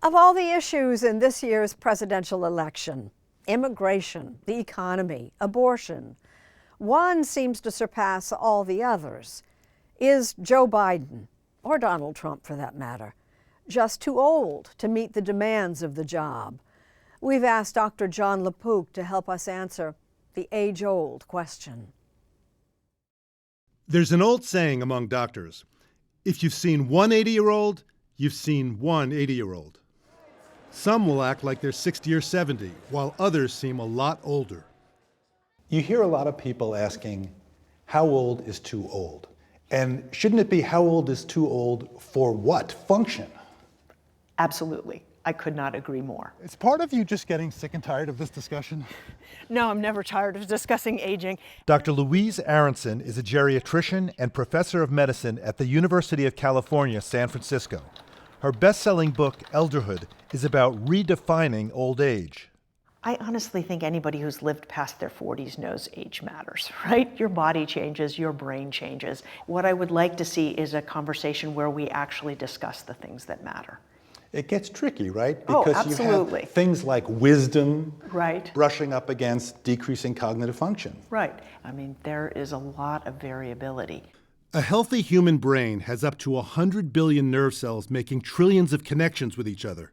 Of all the issues in this year's presidential election, immigration, the economy, abortion, one seems to surpass all the others. Is Joe Biden, or Donald Trump for that matter, just too old to meet the demands of the job? We've asked Dr. John LaPook to help us answer the age-old question. There's an old saying among doctors: if you've seen one 80-year-old, you've seen one 80-year-old. Some will act like they're 60 or 70, while others seem a lot older. You hear a lot of people asking, how old is too old? And shouldn't it be how old is too old for what function? Absolutely. I could not agree more. Is part of you just getting sick and tired of this discussion? No, I'm never tired of discussing aging. Dr. Louise Aronson is a geriatrician and professor of medicine at the University of California, San Francisco. Her best-selling book, Elderhood, is about redefining old age. I honestly think anybody who's lived past their 40s knows age matters, right? Your body changes, your brain changes. What I would like to see is a conversation where we actually discuss the things that matter. It gets tricky, right? Because absolutely. You have things like wisdom, right, brushing up against decreasing cognitive function. Right. I mean, there is a lot of variability. A healthy human brain has up to 100 billion nerve cells making trillions of connections with each other.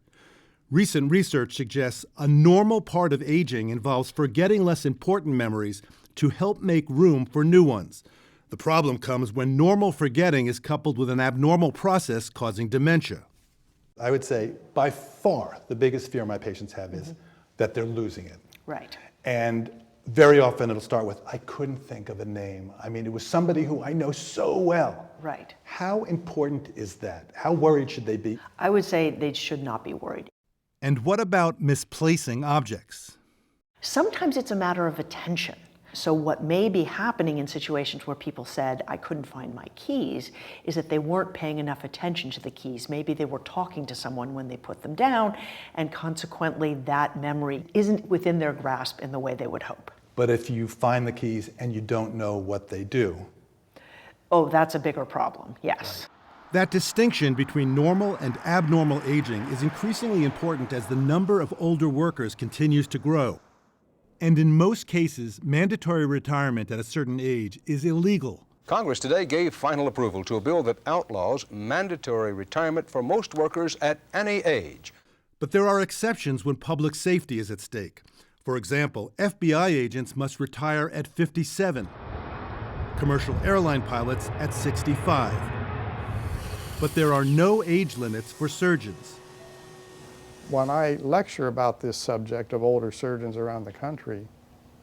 Recent research suggests a normal part of aging involves forgetting less important memories to help make room for new ones. The problem comes when normal forgetting is coupled with an abnormal process causing dementia. I would say by far the biggest fear my patients have is that they're losing it. Right. And very often it'll start with, I couldn't think of a name. I mean, it was somebody who I know so well. Right. How important is that? How worried should they be? I would say they should not be worried. And what about misplacing objects? Sometimes it's a matter of attention. So what may be happening in situations where people said, I couldn't find my keys, is that they weren't paying enough attention to the keys. Maybe they were talking to someone when they put them down, and consequently that memory isn't within their grasp in the way they would hope. But if you find the keys and you don't know what they do? Oh, that's a bigger problem, yes. That distinction between normal and abnormal aging is increasingly important as the number of older workers continues to grow. And in most cases, mandatory retirement at a certain age is illegal. Congress today gave final approval to a bill that outlaws mandatory retirement for most workers at any age. But there are exceptions when public safety is at stake. For example, FBI agents must retire at 57, commercial airline pilots at 65. But there are no age limits for surgeons. When I lecture about this subject of older surgeons around the country,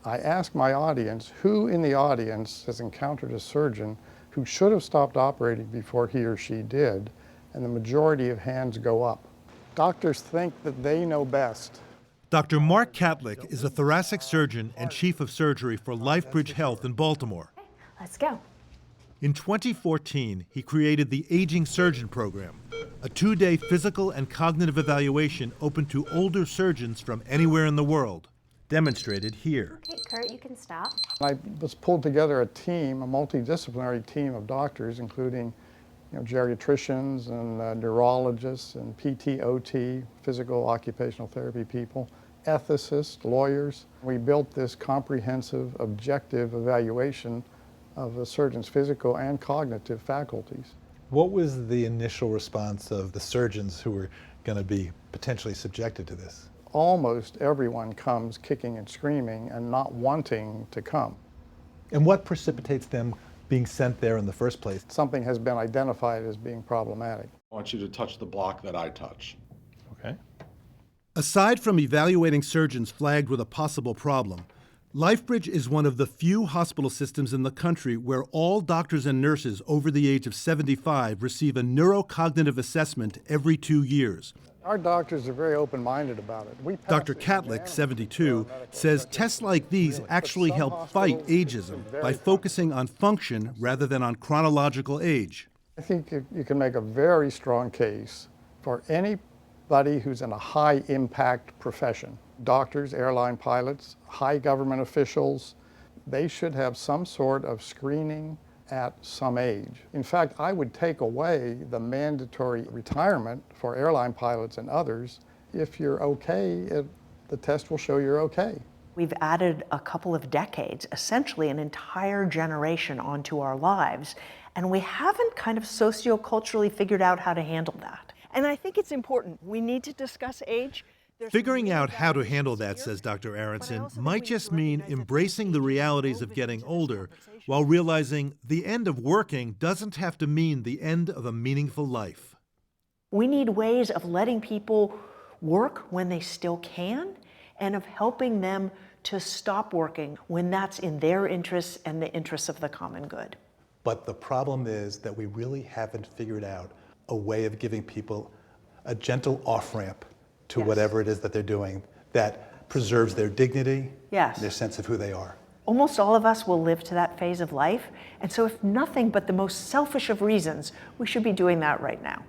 I ask my audience, who in the audience has encountered a surgeon who should have stopped operating before he or she did, and the majority of hands go up. Doctors think that they know best. Dr. Mark Catlick is a thoracic surgeon and chief of surgery for LifeBridge Health in Baltimore. Okay, let's go. In 2014, he created the Aging Surgeon Program, a 2-day physical and cognitive evaluation open to older surgeons from anywhere in the world, demonstrated here. Okay, Kurt, you can stop. I was pulled together a team, a multidisciplinary team of doctors, including geriatricians and neurologists and PT, OT, physical occupational therapy people, ethicists, lawyers. We built this comprehensive, objective evaluation of a surgeon's physical and cognitive faculties. What was the initial response of the surgeons who were going to be potentially subjected to this? Almost everyone comes kicking and screaming and not wanting to come. And what precipitates them being sent there in the first place? Something has been identified as being problematic. I want you to touch the block that I touch. Okay. Aside from evaluating surgeons flagged with a possible problem, LifeBridge is one of the few hospital systems in the country where all doctors and nurses over the age of 75 receive a neurocognitive assessment every 2 years. Our doctors are very open-minded about it. Dr. Catlick, 72, says tests like these actually help fight ageism by focusing on function rather than on chronological age. I think you can make a very strong case for anybody who's in a high-impact profession. Doctors, airline pilots, high government officials, they should have some sort of screening at some age. In fact, I would take away the mandatory retirement for airline pilots and others. If you're okay, the test will show you're okay. We've added a couple of decades, essentially an entire generation onto our lives, and we haven't kind of socioculturally figured out how to handle that. And I think it's important. We need to discuss age. Figuring out how to handle that, says Dr. Aronson, might just mean embracing the realities of getting older while realizing the end of working doesn't have to mean the end of a meaningful life. We need ways of letting people work when they still can, and of helping them to stop working when that's in their interests and the interests of the common good. But the problem is that we really haven't figured out a way of giving people a gentle off-ramp to whatever it is that they're doing that preserves their dignity, their sense of who they are. Almost all of us will live to that phase of life, and so if nothing but the most selfish of reasons, we should be doing that right now.